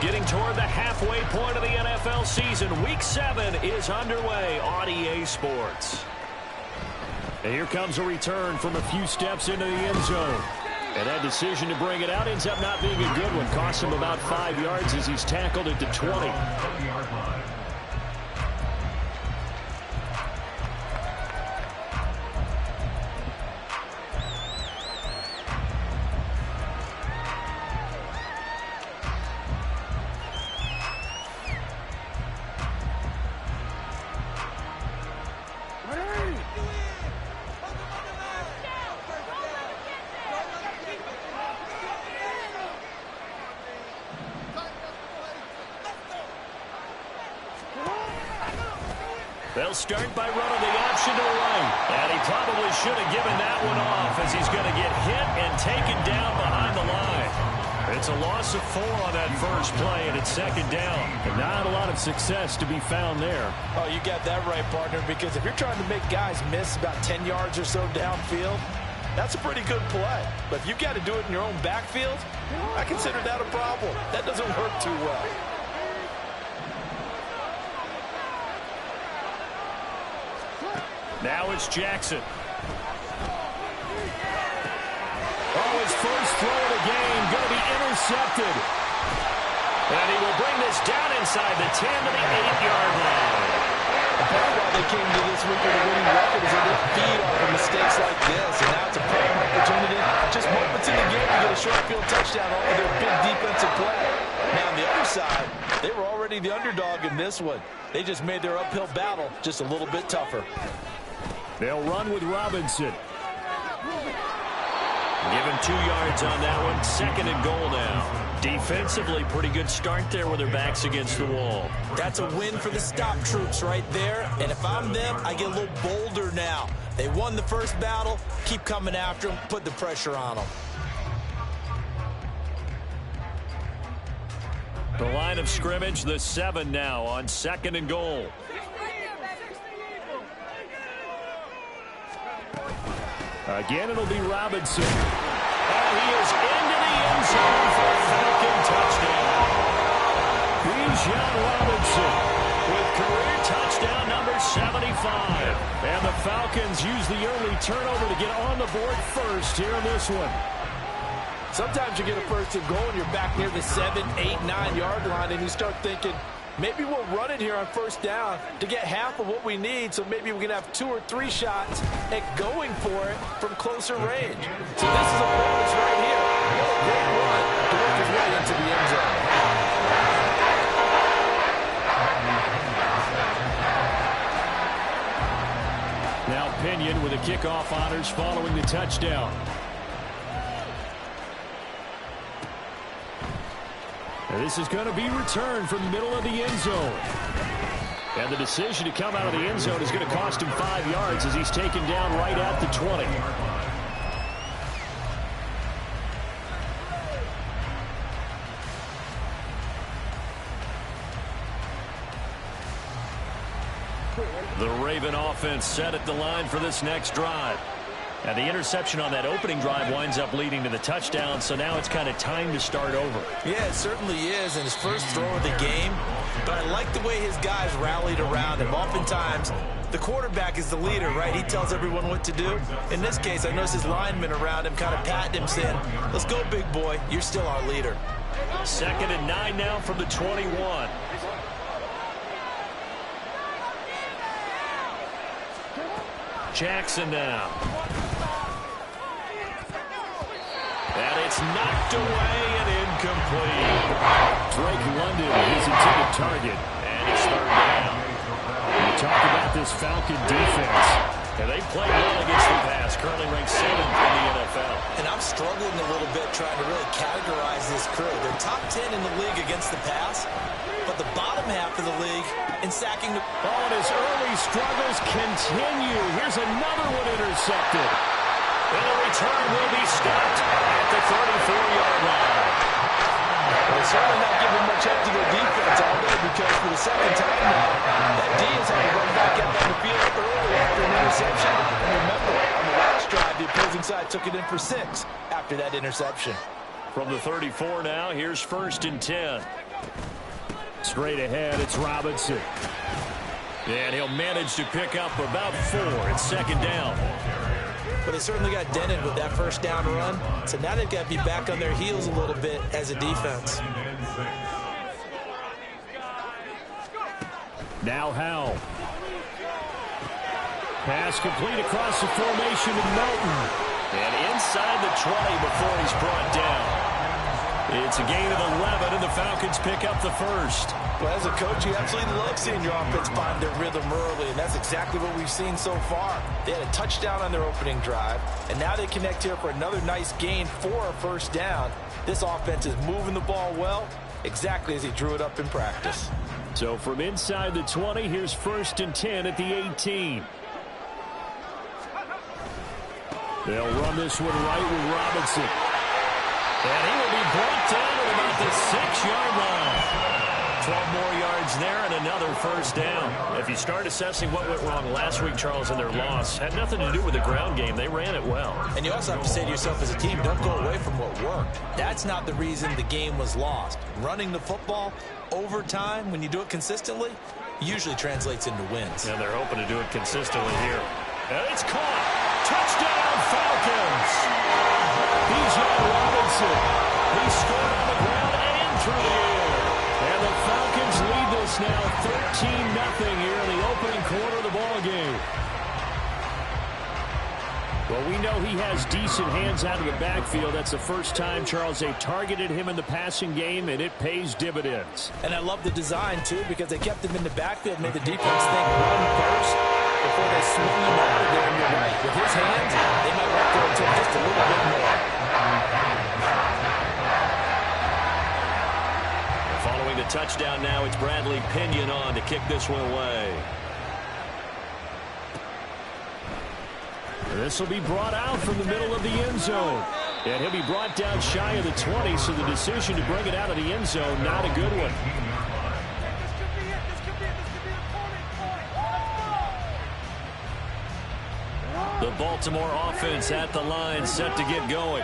Getting toward the halfway point of the NFL season. Week 7 is underway on EA Sports. And here comes a return from a few steps into the end zone. And that decision to bring it out ends up not being a good one. Cost him about 5 yards as he's tackled at the 20. They'll start by running the option to the right. And he probably should have given that one off as he's going to get hit and taken down behind the line. It's a loss of 4 on that first play, and it's second down. And not a lot of success to be found there. Oh, you got that right, partner, because if you're trying to make guys miss about 10 yards or so downfield, that's a pretty good play. But if you've got to do it in your own backfield, I consider that a problem. That doesn't work too well. Now it's Jackson. Oh, his first throw of the game going to be intercepted. And he will bring this down inside the 10 to the 8-yard line. Part of why they came to this week with a winning record is they didn't feed off of mistakes like this. And now it's a prime opportunity, just moments in the game, to get a short field touchdown off of their big defensive play. Now on the other side, they were already the underdog in this one. They just made their uphill battle just a little bit tougher. They'll run with Robinson. Given 2 yards on that one. Second and goal now. Defensively, pretty good start there with their backs against the wall. That's a win for the stop troops right there. And if I'm them, I get a little bolder now. They won the first battle. Keep coming after them. Put the pressure on them. The line of scrimmage, the 7 now on second and goal. Again, it'll be Robinson. And he is into the end zone for a Falcon touchdown. Bijan Robinson with career touchdown number 75. And the Falcons use the early turnover to get on the board first here in this one. Sometimes you get a first and goal and you're back near the 7, 8, 9-yard line, and you start thinking, maybe we'll run it here on first down to get half of what we need, so maybe we can have 2 or 3 shots at going for it from closer range. So this is a bonus right here. What a great run to work his way into the end zone. Now Pinion with the kickoff honors following the touchdown. And this is going to be returned from the middle of the end zone. And the decision to come out of the end zone is going to cost him 5 yards as he's taken down right at the 20. The Raven offense set at the line for this next drive. And the interception on that opening drive winds up leading to the touchdown, so now it's kind of time to start over. Yeah, it certainly is, and his first throw of the game. But I like the way his guys rallied around him. Oftentimes, the quarterback is the leader, right? He tells everyone what to do. In this case, I noticed his linemen around him kind of patting him, saying, let's go, big boy. You're still our leader. Second and 9 now from the 21. Jackson now. And it's knocked away and incomplete. Drake London, his intended target, and it's third down. You talk about this Falcon defense, and they play well against the pass, currently ranked 7th in the NFL. And I'm struggling a little bit trying to really categorize this crew. They're top 10 in the league against the pass, but the bottom half of the league in sacking the... Oh, and his early struggles continue. Here's another one intercepted. And the return will be stopped at the 34-yard line. Well, certainly not giving much up to their defense all day, because for the second time now, that D has had to run back out on the field early after an interception. And remember, on the last drive, the opposing side took it in for 6 after that interception. From the 34 now, here's 1st and 10. Straight ahead, it's Robinson. And he'll manage to pick up about 4. It's 2nd down. But they certainly got dented with that 1st down run. So now they've got to be back on their heels a little bit as a defense. Now Howell. Pass complete across the formation to Melton. And inside the 20 before he's brought down. It's a gain of 11, and the Falcons pick up the 1st. Well, as a coach, you absolutely love seeing your offense find their rhythm early, and that's exactly what we've seen so far. They had a touchdown on their opening drive, and now they connect here for another nice gain for a 1st down. This offense is moving the ball well, exactly as he drew it up in practice. So from inside the 20, here's 1st and 10 at the 18. They'll run this one right with Robinson. And he will be brought down at about the 6-yard line. 12 more yards there and another 1st down. If you start assessing what went wrong last week, Charles, in their loss, had nothing to do with the ground game. They ran it well. And you also have to say to yourself as a team, don't go away from what worked. That's not the reason the game was lost. Running the football over time, when you do it consistently, usually translates into wins. And they're hoping to do it consistently here. And it's caught. Touchdown, Falcons. Bijan Robinson. He scored on the ground and through the air. And the Falcons lead this now 13-0 here in the opening quarter of the ball game. Well, we know he has decent hands out of the backfield. That's the first time, Charles, they've targeted him in the passing game, and it pays dividends. And I love the design, too, because they kept him in the backfield, made the defense think run first before they swung him out of there. And you're right. With his hands, they might want to throw it to him just a little bit more. Following the touchdown now, it's Bradley Pinion on to kick this one away. This will be brought out from the middle of the end zone. And he'll be brought down shy of the 20, so the decision to bring it out of the end zone, not a good one. The Baltimore offense at the line, set to get going.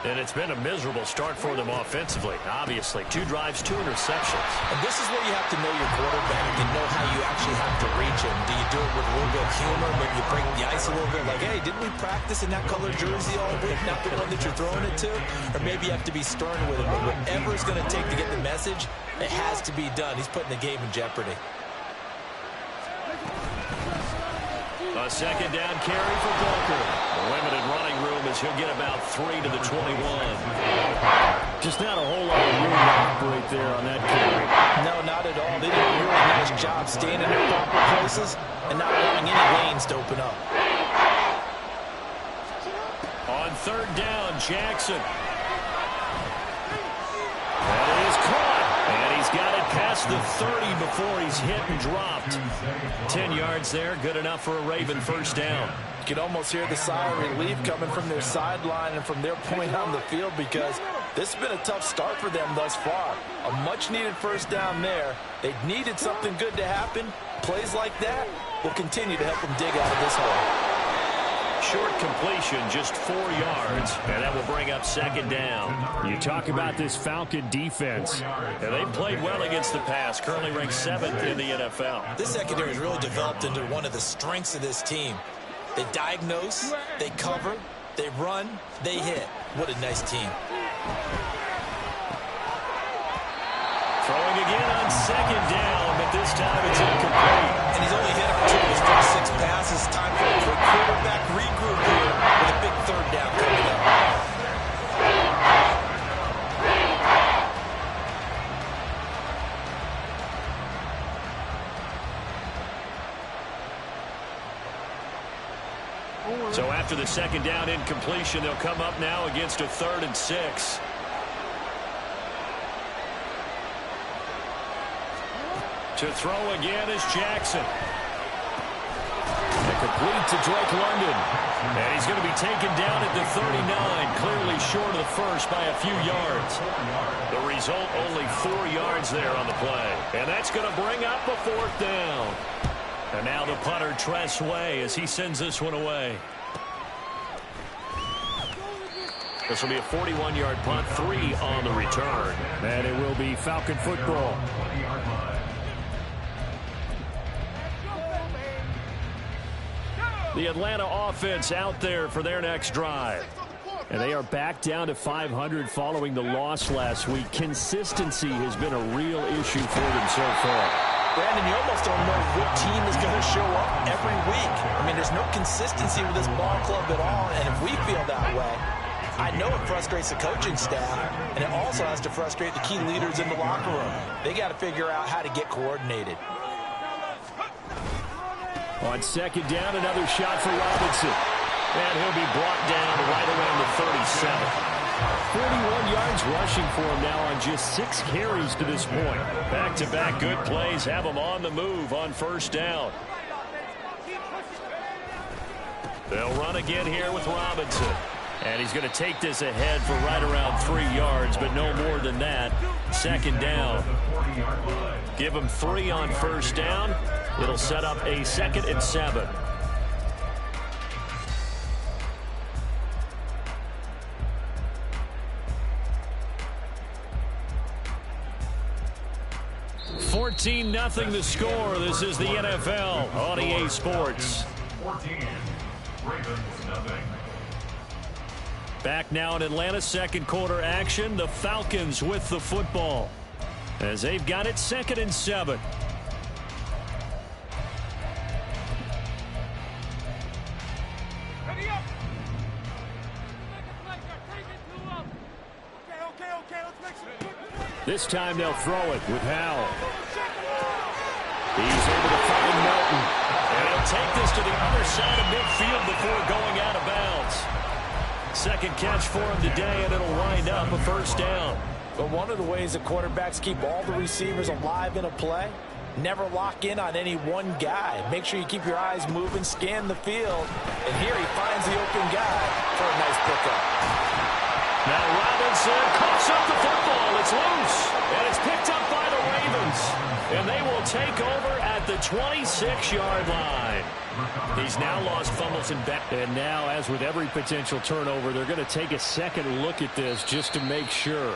And it's been a miserable start for them offensively, obviously. 2 drives, 2 interceptions. And this is where you have to know your quarterback and know how you actually have to reach him. Do you do it with a little bit of humor? Maybe you break the ice a little bit, like, hey, didn't we practice in that color jersey all week, not the one that you're throwing it to? Or maybe you have to be stern with him. But whatever it's going to take to get the message, it has to be done. He's putting the game in jeopardy. A 2nd down carry for Booker. The limited running room as he'll get about 3 to the 21. Just not a whole lot of room to operate there on that carry. No, not at all. They did a really nice job staying in their proper places and not allowing any lanes to open up. On 3rd down, Jackson. That is caught. And he's got it past the 30 before he's hit and dropped. 10 yards there, good enough for a Raven 1st down. You can almost hear the sigh of relief coming from their sideline and from their point on the field, because this has been a tough start for them thus far. A much-needed 1st down there. They needed something good to happen. Plays like that will continue to help them dig out of this hole. Short completion, just 4 yards, and that will bring up 2nd down. You talk about this Falcon defense, and they played well against the pass, currently ranked 7th in the NFL. This secondary has really developed into one of the strengths of this team. They diagnose, they cover, they run, they hit. What a nice team. Throwing again on 2nd down, but this time it's incomplete. And he's only hit on 2 of his first 6 passes. Time for a quick quarterback regroup here with a big 3rd down coming up. So after the 2nd down incompletion, they'll come up now against a 3rd and 6. To throw again is Jackson. And complete to Drake London. And he's going to be taken down at the 39, clearly short of the first by a few yards. The result, only 4 yards there on the play. And that's going to bring up a 4th down. And now the punter, Tress Way, as he sends this one away. This will be a 41-yard punt, 3 on the return. And it will be Falcon football. The Atlanta offense out there for their next drive. And they are back down to 500 following the loss last week. Consistency has been a real issue for them so far. Brandon, you almost don't know what team is going to show up every week. I mean, there's no consistency with this ball club at all, and if we feel that way, I know it frustrates the coaching staff, and it also has to frustrate the key leaders in the locker room. They got to figure out how to get coordinated. On second down, another shot for Robinson. And he'll be brought down right around the 37. 41 yards rushing for him now on just 6 carries to this point. Back-to-back good plays have him on the move on first down. They'll run again here with Robinson. And he's going to take this ahead for right around 3 yards, but no more than that. Second down. Give him 3 on first down. It'll set up a 2nd and 7. $14-0 the score. This is the NFL on EA Sports. 14, Ravens, nothing. Back now in Atlanta, second quarter action. The Falcons with the football as they've got it 2nd and 7. This time they'll throw it with Howell. He's able to find Melton. And he'll take this to the other side of midfield before going out of bounds. Second catch for him today, and it'll wind up a first down. But one of the ways that quarterbacks keep all the receivers alive in a play, never lock in on any one guy. Make sure you keep your eyes moving, scan the field. And here he finds the open guy for a nice pickup. Now Robinson coughs up the football. It's loose, and it's picked up by the Ravens. And they will take over at the 26-yard line. He's now lost fumbles and back. And now, as with every potential turnover, they're going to take a second look at this just to make sure.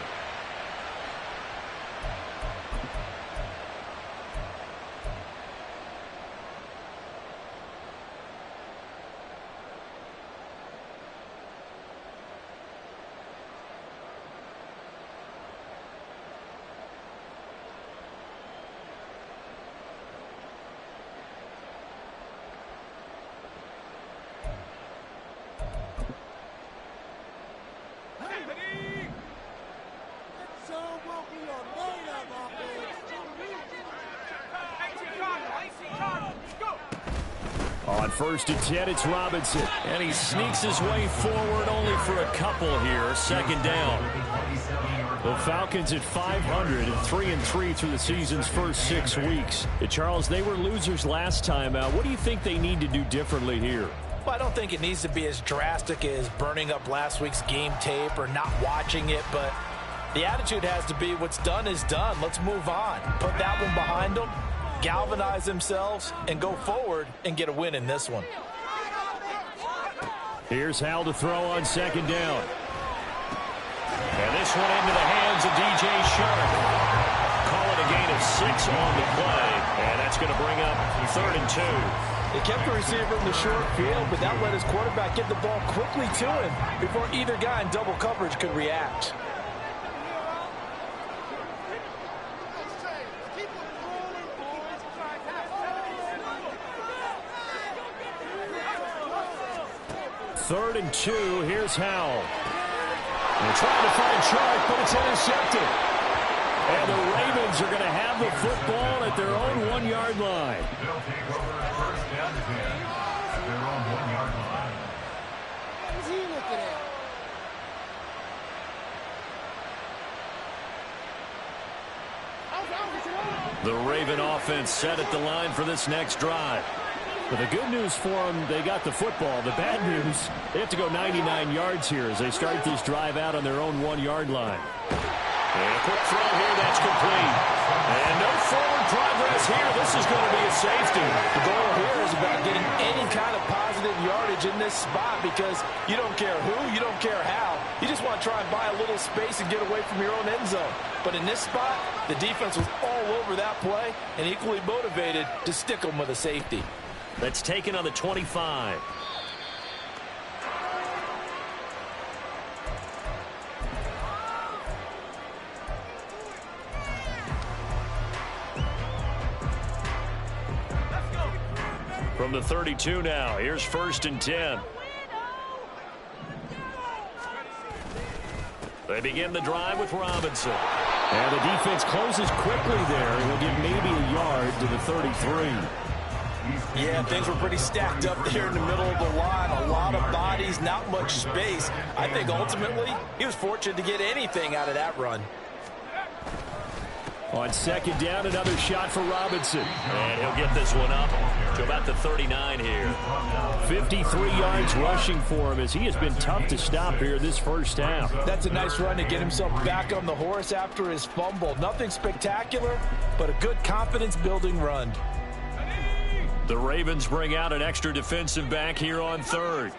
On 1st and 10, it's Robinson. And he sneaks his way forward only for a couple here. Second down. The Falcons at 500 and 3-3 through the season's first 6 weeks. Charles, they were losers last time out. What do you think they need to do differently here? Well, I don't think it needs to be as drastic as burning up last week's game tape or not watching it, but the attitude has to be what's done is done. Let's move on. Put that one behind them. Galvanize themselves and go forward and get a win in this one. Here's Howell to throw on second down. And this one into the hands of DJ Shark. Call it a gain of 6 on the play. And that's going to bring up 3rd and 2. They kept the receiver in the short field, but that let his quarterback get the ball quickly to him before either guy in double coverage could react. Third and 2, here's Howell. They're trying to find Shark, but it's intercepted. And the Ravens are going to have the football at their own 1-yard line. They'll take over first down at their own 1-yard line. What is he looking at? The Raven offense set at the line for this next drive. But the good news for them, they got the football. The bad news, they have to go 99 yards here as they start this drive out on their own 1-yard line. And a quick throw here, that's complete. And no forward progress here. This is going to be a safety. The goal here is about getting any kind of positive yardage in this spot because you don't care who, you don't care how. You just want to try and buy a little space and get away from your own end zone. But in this spot, the defense was all over that play and equally motivated to stick them with a safety. That's taken on the 25. From the 32 now, here's 1st and 10. They begin the drive with Robinson. And the defense closes quickly there. He'll get maybe a yard to the 33. Yeah, things were pretty stacked up there in the middle of the line. A lot of bodies, not much space. I think ultimately he was fortunate to get anything out of that run. On 2nd down, another shot for Robinson. And he'll get this one up to about the 39 here. 53 yards rushing for him as he has been tough to stop here this first half. That's a nice run to get himself back on the horse after his fumble. Nothing spectacular, but a good confidence-building run. The Ravens bring out an extra defensive back here on 3rd.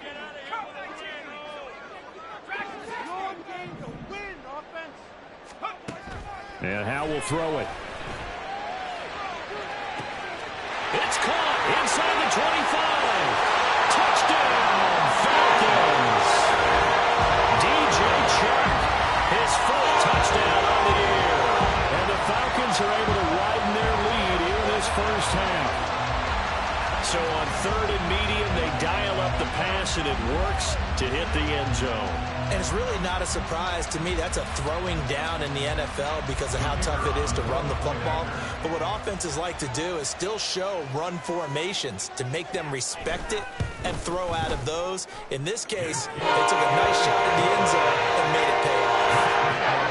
And Howe will throw it. It's caught inside the 25. Touchdown, Falcons. DJ Chark, his 4th touchdown on the year. And the Falcons are able to widen their lead here in this first half. So on 3rd and medium, they dial up the pass, and it works to hit the end zone. And it's really not a surprise to me. That's a throwing down in the NFL because of how tough it is to run the football. But what offenses like to do is still show run formations to make them respect it and throw out of those. In this case, they took a nice shot in the end zone and made it pay off.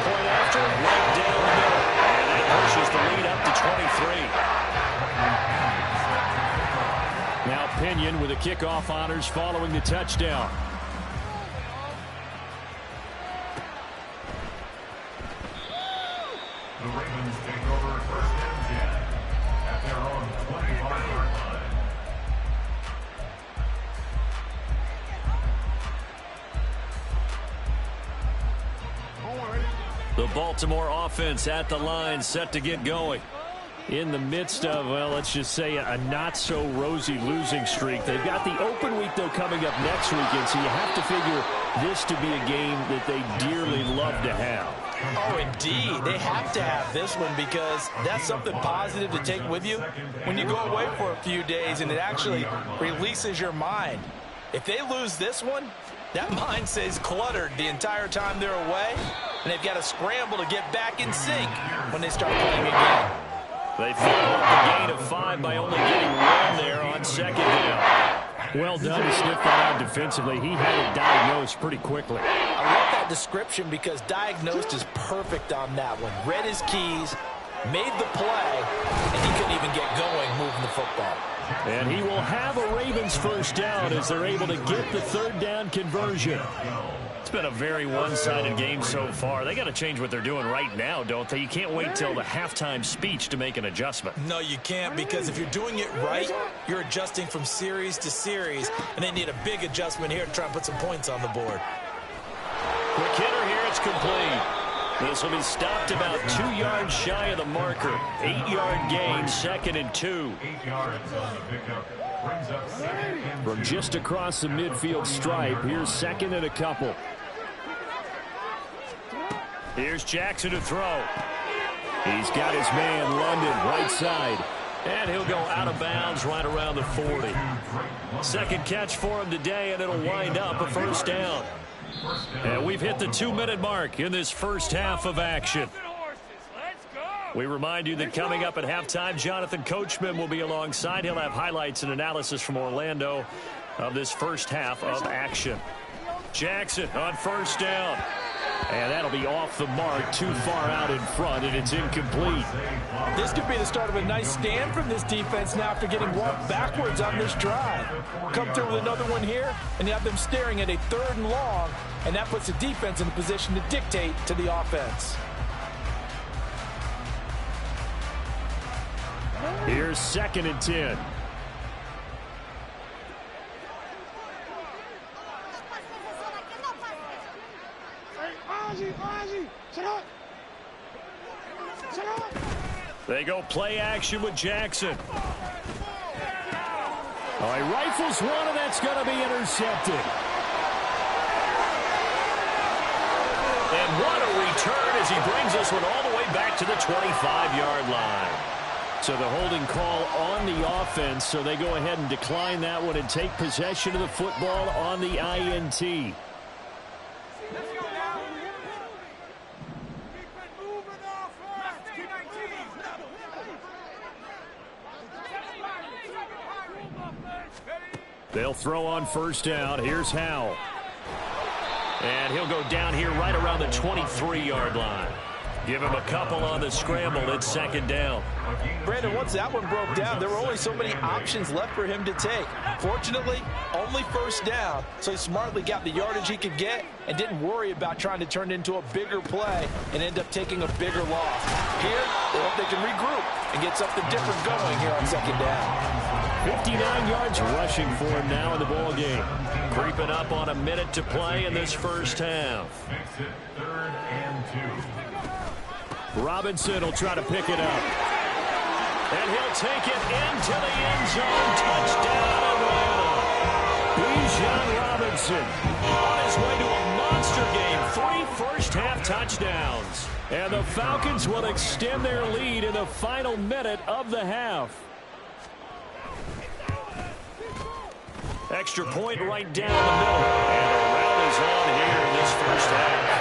Point after, right down the middle. And that pushes the lead up to 23. Now Pinion with the kickoff honors following the touchdown. The Ravens take over 1st and 10 at their own 25-yard line. The Baltimore offense at the line, set to get going. In the midst of, well, let's just say a not-so-rosy losing streak. They've got the open week, though, coming up next weekend, so you have to figure this to be a game that they dearly love to have. Oh, indeed. They have to have this one because that's something positive to take with you when you go away for a few days, and it actually releases your mind. If they lose this one, that mind stays cluttered the entire time they're away, and they've got to scramble to get back in sync when they start playing again. They followed the gain of 5 by only getting 1 there on 2nd down. Well done to sniff that out defensively. He had it diagnosed pretty quickly. I love that description because diagnosed is perfect on that one. Read his keys, made the play, and he couldn't even get going moving the football. And he will have a Ravens first down as they're able to get the 3rd down conversion. It's been a very one-sided game so far. They got to change what they're doing right now, don't they? You can't wait till the halftime speech to make an adjustment. No, you can't, because if you're doing it right, you're adjusting from series to series, and they need a big adjustment here to try and put some points on the board. Quick hitter here, it's complete. This will be stopped about 2 yards shy of the marker. 8-yard gain, 2nd and 2. 8 yards on the pickup. Brings up 2nd and 2. From just across the midfield stripe, here's 2nd and a couple. Here's Jackson to throw. He's got his man, London, right side. And he'll go out of bounds right around the 40. 2nd catch for him today, and it'll wind up a first down. And we've hit the 2-minute mark in this first half of action. We remind you that coming up at halftime, Jonathan Coachman will be alongside. He'll have highlights and analysis from Orlando of this first half of action. Jackson on first down. And that'll be off the mark, too far out in front, and it's incomplete. This could be the start of a nice stand from this defense now after getting walked backwards on this drive. Come through with another one here, and you have them staring at a 3rd and long, and that puts the defense in a position to dictate to the offense. Here's 2nd and 10. They go play action with Jackson. All right, rifles one, and that's going to be intercepted. And what a return as he brings this one all the way back to the 25-yard line. So the holding call on the offense, so they go ahead and decline that one and take possession of the football on the INT. They'll throw on 1st down. Here's Howell. And he'll go down here right around the 23-yard line. Give him a couple on the scramble. It's 2nd down. Brandon, once that one broke down, there were only so many options left for him to take. Fortunately, only 1st down, so he smartly got the yardage he could get and didn't worry about trying to turn it into a bigger play and end up taking a bigger loss. Here, they hope they can regroup and get something different going here on 2nd down. 59 yards rushing for him now in the ball game. Creeping up on a minute to play in this 1st half. Makes it 3rd and 2. Robinson will try to pick it up. And he'll take it into the end zone. Touchdown, Atlanta. Bijan Robinson on his way to a monster game. 3 first-half touchdowns. And the Falcons will extend their lead in the final minute of the half. Extra point right down the middle. And a rout is on here in this 1st half.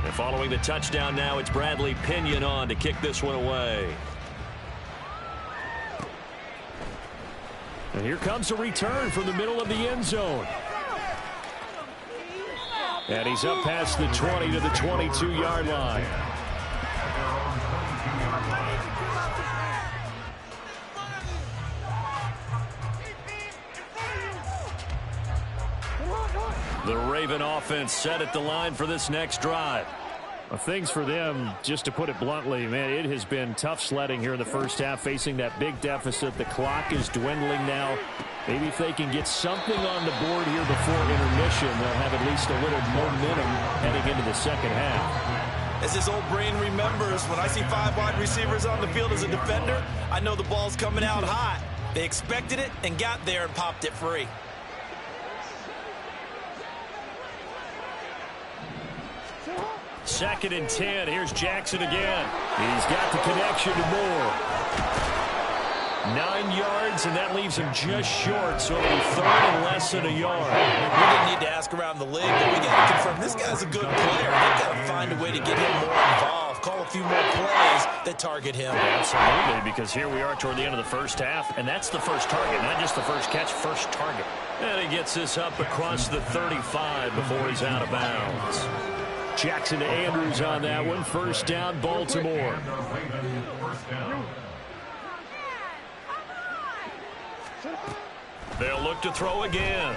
And following the touchdown now, it's Bradley Pinion on to kick this one away. And here comes a return from the middle of the end zone. And he's up past the 20 to the 22-yard line. The Raven offense set at the line for this next drive. Well, things for them, just to put it bluntly, man, it has been tough sledding here in the 1st half, facing that big deficit. The clock is dwindling now. Maybe if they can get something on the board here before intermission, they'll have at least a little momentum heading into the 2nd half. As his old brain remembers, when I see 5 wide receivers on the field as a defender, I know the ball's coming out hot. They expected it and got there and popped it free. Second and 10. Here's Jackson again. He's got the connection to Moore. 9 yards, and that leaves him just short, so it'll be 3rd and less than a yard. We're going to need to ask around the league, but we got to confirm this guy's a good player. They've got to find a way to get him more involved, call a few more plays that target him. Absolutely, because here we are toward the end of the 1st half, and that's the first target, not just the first catch, first target. And he gets this up across the 35 before he's out of bounds. Jackson to Andrews on that one. 1st down, Baltimore. They'll look to throw again.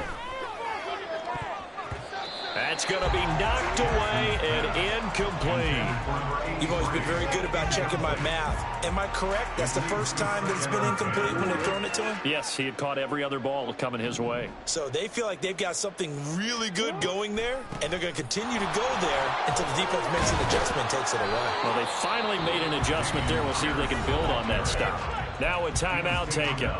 That's going to be knocked away and incomplete. You've always been very good about checking my math. Am I correct? That's the first time that it's been incomplete when they've thrown it to him? Yes, he had caught every other ball coming his way. So they feel like they've got something really good going there, and they're going to continue to go there until the defense makes an adjustment and takes it away. Well, they finally made an adjustment there. We'll see if they can build on that stop. Now a timeout taken.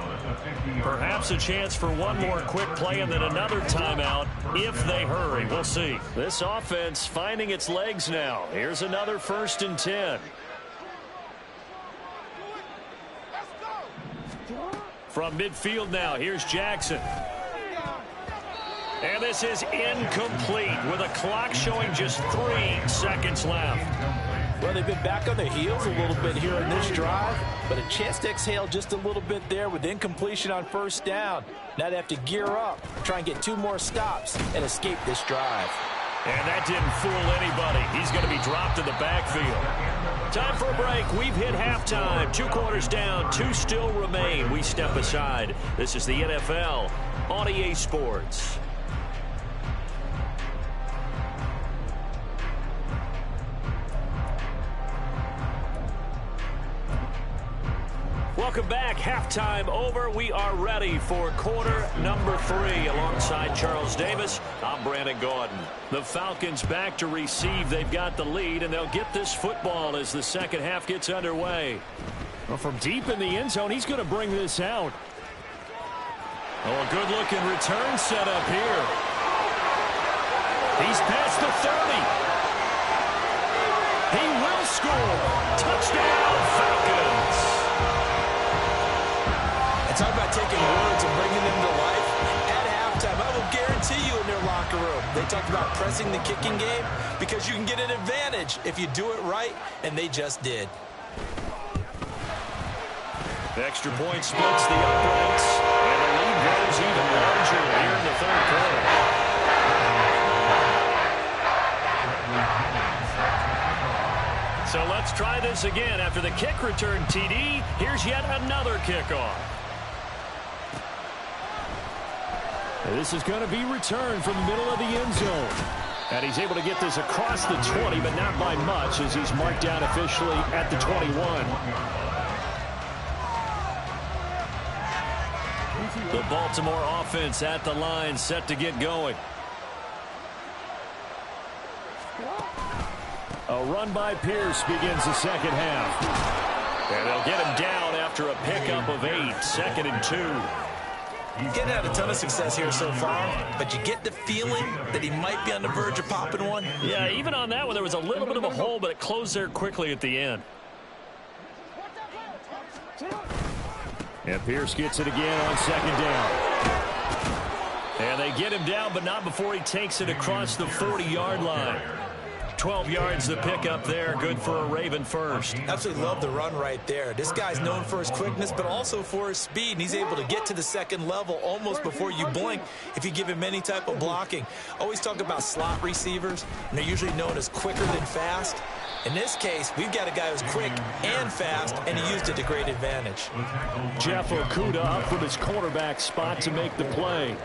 Perhaps a chance for one more quick play and then another timeout if they hurry. We'll see. This offense finding its legs now. Here's another 1st and 10. From midfield now, here's Jackson. And this is incomplete with a clock showing just 3 seconds left. Well, they've been back on their heels a little bit here in this drive, but a chance to exhale just a little bit there with incompletion on 1st down. Now they have to gear up, try and get 2 more stops, and escape this drive. And that didn't fool anybody. He's going to be dropped in the backfield. Time for a break. We've hit halftime. 2 quarters down. 2 still remain. We step aside. This is the NFL on EA Sports. Welcome back. Halftime over. We are ready for quarter number 3. Alongside Charles Davis, I'm Brandon Gordon. The Falcons back to receive. They've got the lead, and they'll get this football as the second half gets underway. Well, from deep in the end zone, he's going to bring this out. Oh, a good-looking return set up here. He's past the 30. He will score. Touchdown, Falcons. Talk about taking words and bringing them to life. At halftime, I will guarantee you in their locker room, they talked about pressing the kicking game because you can get an advantage if you do it right, and they just did. The extra point splits the uprights, and the lead grows even larger here in the third quarter. So let's try this again. After the kick return TD, here's yet another kickoff. This is going to be returned from the middle of the end zone. And he's able to get this across the 20, but not by much, as he's marked down officially at the 21. The Baltimore offense at the line, set to get going. A run by Pierce begins the second half. And they'll get him down after a pickup of 8, 2nd and 2. Getting had a ton of success here so far, but you get the feeling that he might be on the verge of popping one. Yeah, even on that one, there was a little bit of a hole, but it closed there quickly at the end. And Pierce gets it again on 2nd down. And they get him down, but not before he takes it across the 40-yard line. 12 yards to pick up there. Good for a Raven first. Absolutely love the run right there. This guy's known for his quickness, but also for his speed. And he's able to get to the second level almost before you blink if you give him any type of blocking. Always talk about slot receivers, and they're usually known as quicker than fast. In this case, we've got a guy who's quick and fast, and he used it to great advantage. Jeff Okudah up from his cornerback spot to make the play.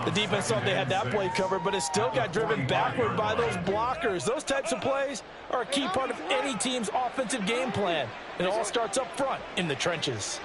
The defense thought they had that play covered, but it still got driven backward by those blockers. Those types of plays are a key part of any team's offensive game plan. It all starts up front in the trenches.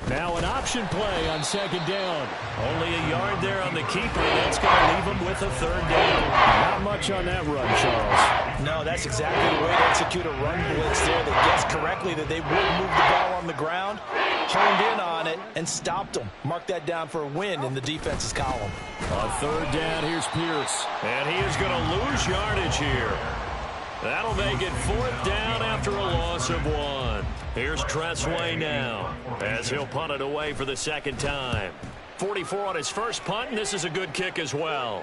Now an option play on 2nd down. Only a yard there on the keeper. That's going to leave him with a 3rd down. Not much on that run, Charles. No, that's exactly the way to execute a run blitz there. They guessed correctly that they would move the ball on the ground, honed in on it, and stopped them. Mark that down for a win in the defense's column. On 3rd down, here's Pierce. And he is going to lose yardage here. That'll make it 4th down after a loss of 1. Here's Tressway now, as he'll punt it away for the 2nd time. 44 on his first punt, and this is a good kick as well.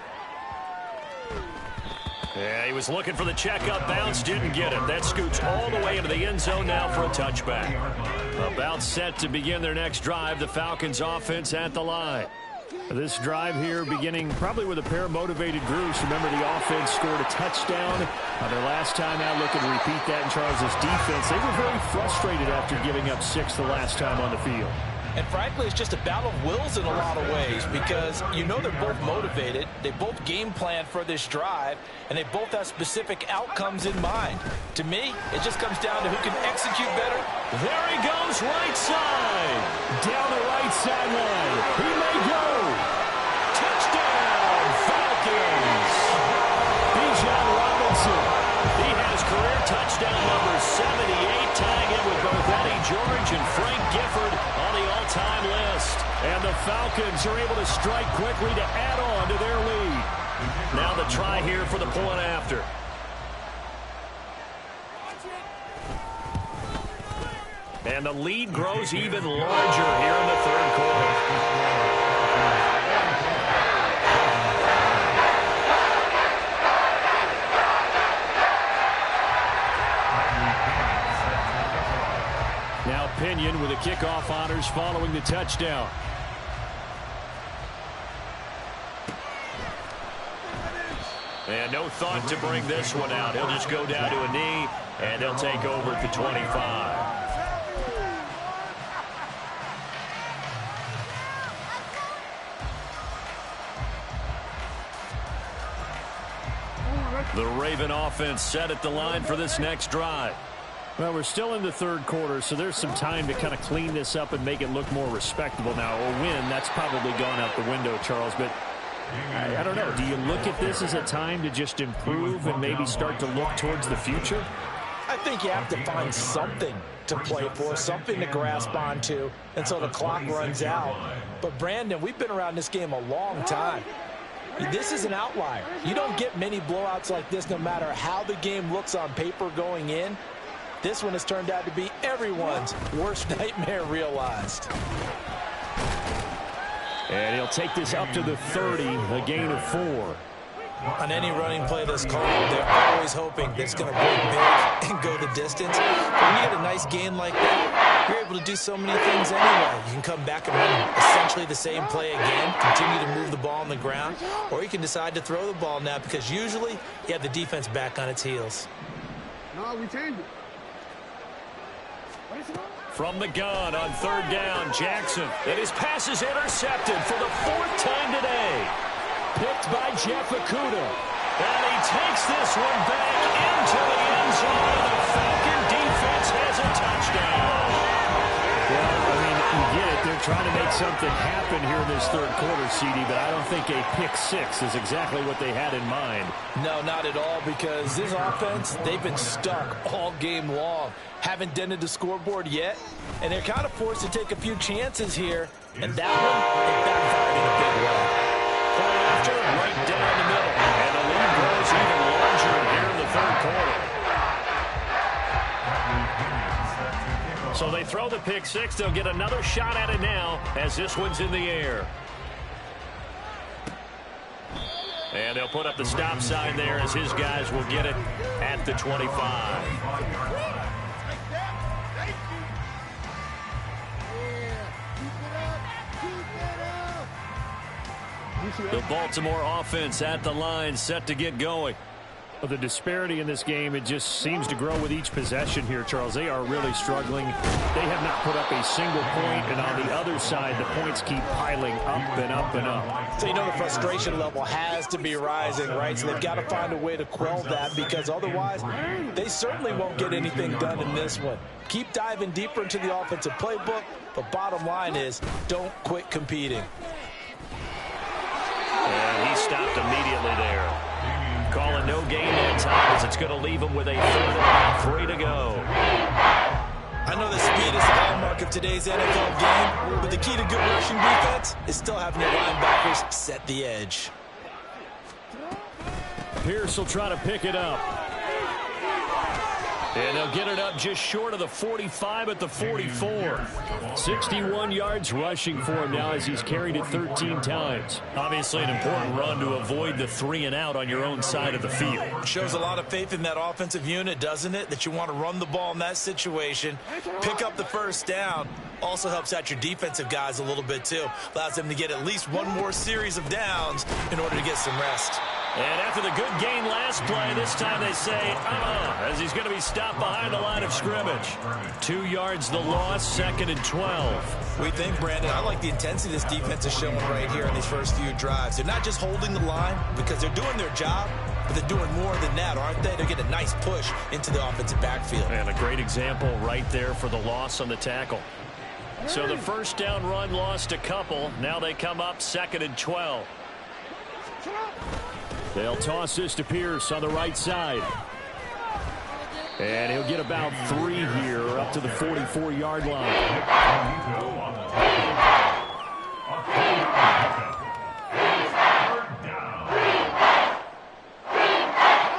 Yeah, he was looking for the checkup bounce, didn't get it. That scoots all the way into the end zone now for a touchback. About set to begin their next drive, the Falcons offense at the line. This drive here beginning probably with a pair of motivated groups. Remember, the offense scored a touchdown their last time out. Looking to repeat that in Charles's defense. They were very frustrated after giving up 6 the last time on the field. And frankly, it's just a battle of wills in a lot of ways because you know they're both motivated. They both game plan for this drive, and they both have specific outcomes in mind. To me, it just comes down to who can execute better. There he goes, right side. Down the right sideline. He may go. Touchdown, Falcons. Bijan Robinson. He has career touchdown number 78, tying it with both Eddie George and Frank Gifford on the all-time list. And the Falcons are able to strike quickly to add on to their lead. Now the try here for the point after. And the lead grows even larger here in the 3rd quarter. Now Pinion with a kickoff playoff honors following the touchdown. And no thought to bring this one out. He'll just go down to a knee, and he'll take over at the 25. The Raven offense set at the line for this next drive. Well, we're still in the third quarter, so there's some time to kind of clean this up and make it look more respectable now. A win, that's probably gone out the window, Charles, but I don't know. Do you look at this as a time to just improve and maybe start to look towards the future? I think you have to find something to play for, something to grasp onto until the clock runs out. But, Brandon, we've been around this game a long time. This is an outlier. You don't get many blowouts like this no matter how the game looks on paper going in. This one has turned out to be everyone's worst nightmare realized. And he'll take this up to the 30, a gain of 4. On any running play that's called, they're always hoping that it's going to break big and go the distance. But when you get a nice gain like that, you're able to do so many things anyway. You can come back and run essentially the same play again, continue to move the ball on the ground, or you can decide to throw the ball now because usually you have the defense back on its heels. No, we changed it. From the gun on third down, Jackson. And his pass is intercepted for the 4th time today. Picked by Jeff Okudah. And he takes this one back into the end zone. The Falcon defense has a touchdown. Well, I mean, you get it. They're trying to make something happen here in this third quarter, CD, but I don't think a pick six is exactly what they had in mind. No, not at all, because this offense, they've been stuck all game long. Haven't dented the scoreboard yet, and they're kind of forced to take a few chances here, and that one, it backfired in a big way. After, right down the middle, and the lead grows even larger here in the third quarter. So they throw the pick six. They'll get another shot at it now as this one's in the air. And they'll put up the stop sign there as his guys will get it at the 25. The Baltimore offense at the line, set to get going. Well, the disparity in this game, it just seems to grow with each possession here, Charles. They are really struggling. They have not put up a single point, and on the other side, the points keep piling up and up and up. So you know the frustration level has to be rising, right? So they've got to find a way to quell that, because otherwise they certainly won't get anything done in this one. Keep diving deeper into the offensive playbook, but bottom line is don't quit competing. And he stopped immediately there. Calling no gain that time as it's going to leave him with a 3rd to go. I know the speed is the hallmark of today's NFL game, but the key to good rushing defense is still having your linebackers set the edge. Pierce will try to pick it up. And they'll get it up just short of the 45 at the 44. 61 yards rushing for him now as he's carried it 13 times. Obviously an important run to avoid the 3 and out on your own side of the field. Shows a lot of faith in that offensive unit, doesn't it? That you want to run the ball in that situation. Pick up the first down. Also helps out your defensive guys a little bit too. Allows them to get at least one more series of downs in order to get some rest. And after the good gain last play, this time they say, as he's going to be stopped behind the line of scrimmage. 2 yards the loss, 2nd and 12. We think, Brandon, I like the intensity this defense is showing right here in these first few drives. They're not just holding the line because they're doing their job, but they're doing more than that, aren't they? They're getting a nice push into the offensive backfield. And a great example right there for the loss on the tackle. So the first down run lost a couple. Now they come up 2nd and 12. They'll toss this to Pierce on the right side. And he'll get about 3 here up to the 44-yard line.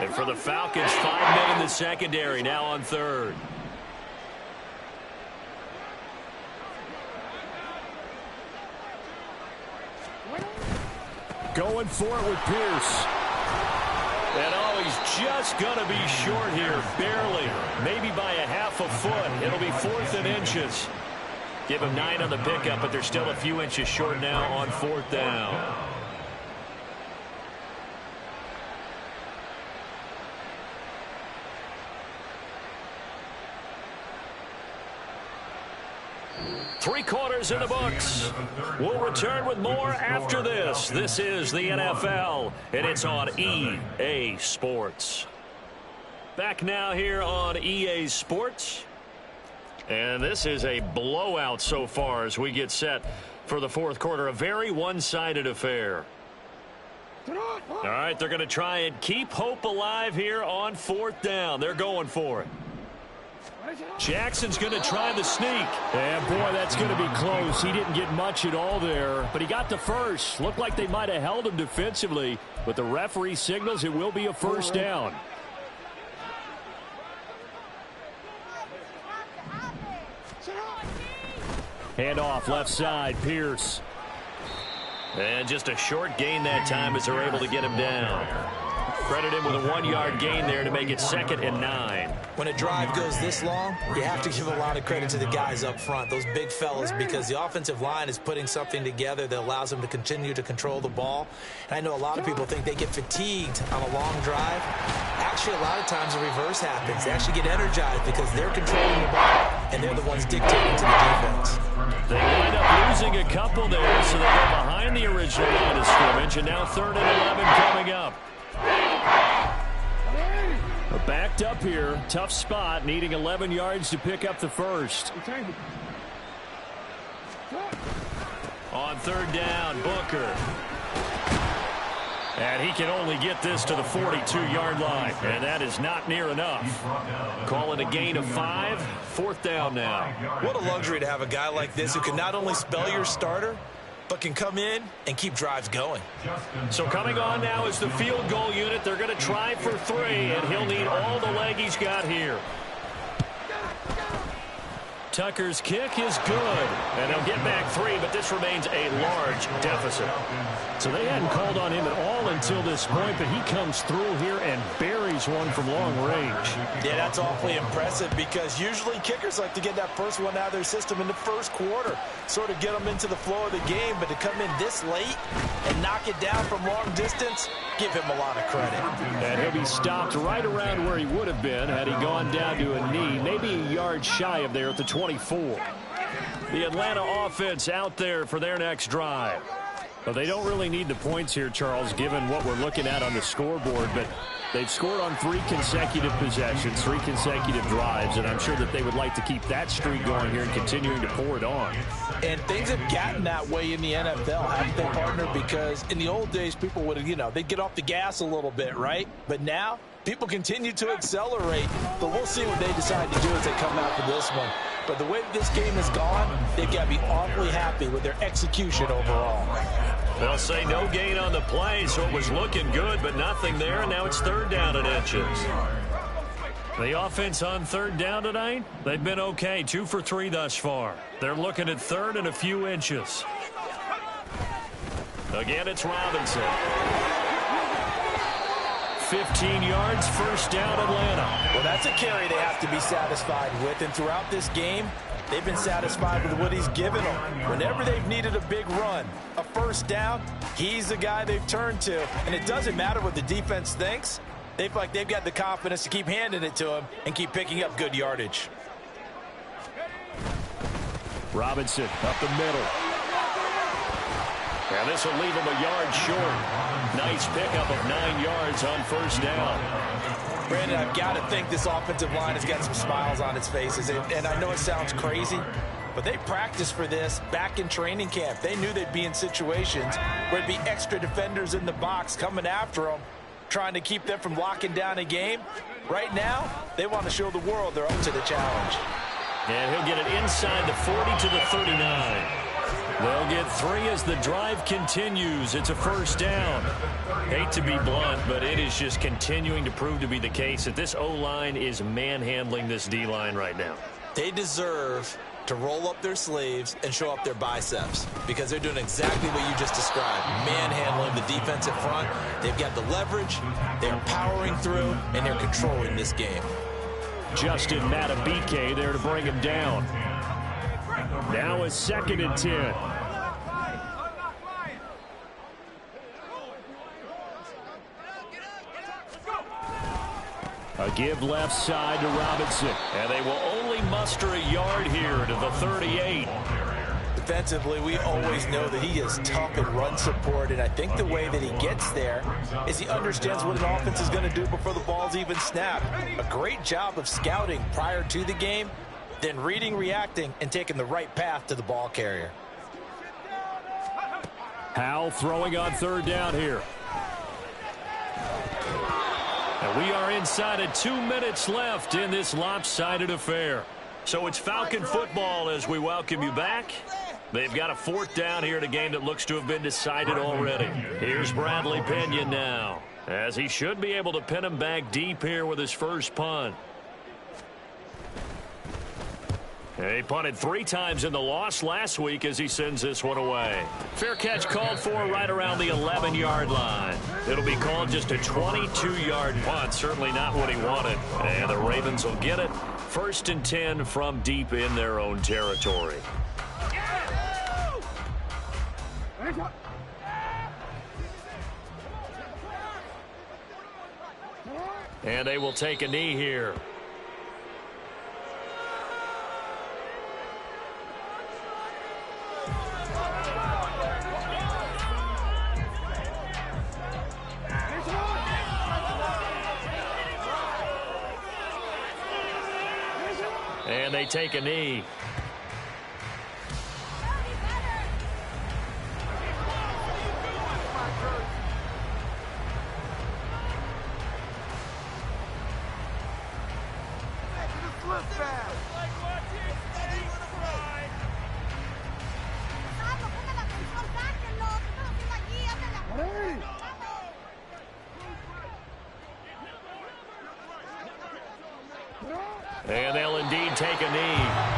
And for the Falcons, 5 men in the secondary now on 3rd. Going for it with Pierce. And he's just going to be short here, barely. Maybe by a half a foot. It'll be 4th and inches. Give him 9 on the pickup, but they're still a few inches short now on 4th down. Three quarters in the books. We'll return with more after this. This is the NFL, and it's on EA Sports. Back now here on EA Sports. And this is a blowout so far as we get set for the fourth quarter. A very one-sided affair. All right, they're going to try and keep hope alive here on 4th down. They're going for it. Jackson's going to try the sneak. And, boy, that's going to be close. He didn't get much at all there, but he got the first. Looked like they might have held him defensively, but the referee signals it will be a first down. Handoff left side, Pierce. And just a short gain that time as they're able to get him down. Credit him with a 1-yard gain there to make it 2nd and 9. When a drive goes this long, you have to give a lot of credit to the guys up front, those big fellas, because the offensive line is putting something together that allows them to continue to control the ball. And I know a lot of people think they get fatigued on a long drive. Actually, a lot of times the reverse happens. They actually get energized because they're controlling the ball, and they're the ones dictating to the defense. They wind up losing a couple there, so they go behind the original line of scrimmage, and now 3rd and 11 coming up. Backed up here. Tough spot. Needing 11 yards to pick up the first. On 3rd down, Booker. And he can only get this to the 42-yard line. And that is not near enough. Call it a gain of 5. 4th down now. What a luxury to have a guy like this who can not only spell your starter, but can come in and keep drives going. So coming on now is the field goal unit. They're going to try for 3, and he'll need all the leg he's got here. Tucker's kick is good. And they'll get back 3, but this remains a large deficit. So they hadn't called on him at all until this point, but he comes through here and buries one from long range. Yeah, that's awfully impressive because usually kickers like to get that first one out of their system in the first quarter, sort of get them into the flow of the game, but to come in this late and knock it down from long distance, give him a lot of credit. And he'll be stopped right around where he would have been had he gone down to a knee, maybe a yard shy of there at the 24. The Atlanta offense out there for their next drive. Well, they don't really need the points here, Charles, given what we're looking at on the scoreboard, but they've scored on 3 consecutive possessions, 3 consecutive drives, and I'm sure that they would like to keep that streak going here and continuing to pour it on. And things have gotten that way in the NFL, haven't they, partner? Because in the old days, people would, they'd get off the gas a little bit, right? But now, people continue to accelerate, but we'll see what they decide to do as they come out for this one. But the way that this game has gone, they've got to be awfully happy with their execution overall. They'll say no gain on the play, so it was looking good, but nothing there, and now it's 3rd down and inches. The offense on 3rd down tonight, they've been okay, 2 for 3 thus far. They're looking at 3rd and a few inches. Again, it's Robinson. 15 yards, first down, Atlanta. Well, that's a carry they have to be satisfied with, and throughout this game, they've been satisfied with what he's given them. Whenever they've needed a big run, a first down, he's the guy they've turned to. And it doesn't matter what the defense thinks. They've got the confidence to keep handing it to him and keep picking up good yardage. Robinson up the middle. And this will leave him a yard short. Nice pickup of 9 yards on first down. Brandon, I've got to think this offensive line has got some smiles on its faces. And I know it sounds crazy, but they practiced for this back in training camp. They knew they'd be in situations where there'd be extra defenders in the box coming after them, trying to keep them from locking down a game. Right now, they want to show the world they're up to the challenge. And he'll get it inside the 40 to the 39. They'll get 3 as the drive continues. It's a first down. Hate to be blunt, but it is just continuing to prove to be the case that this O-line is manhandling this D-line right now. They deserve to roll up their sleeves and show up their biceps because they're doing exactly what you just described, manhandling the defense at front. They've got the leverage, they're powering through, and they're controlling this game. Justin Matabike there to bring him down. Now a 2nd and 10. A give left side to Robinson. And they will only muster a yard here to the 38. Defensively, we always know that he is tough in run support, and I think the way that he gets there is he understands what an offense is going to do before the ball's even snapped. A great job of scouting prior to the game, then reading, reacting, and taking the right path to the ball carrier. Howell throwing on 3rd down here. And we are inside of 2 minutes left in this lopsided affair. So it's Falcon football as we welcome you back. They've got a 4th down here in a game that looks to have been decided already. Here's Bradley Pinion now, as he should be able to pin him back deep here with his first punt. He punted 3 times in the loss last week as he sends this one away. Fair catch called for right around the 11-yard line. It'll be called just a 22-yard punt. Certainly not what he wanted. And the Ravens will get it. 1st and 10 from deep in their own territory. And they will take a knee here. And they take a knee. And they'll indeed take a knee.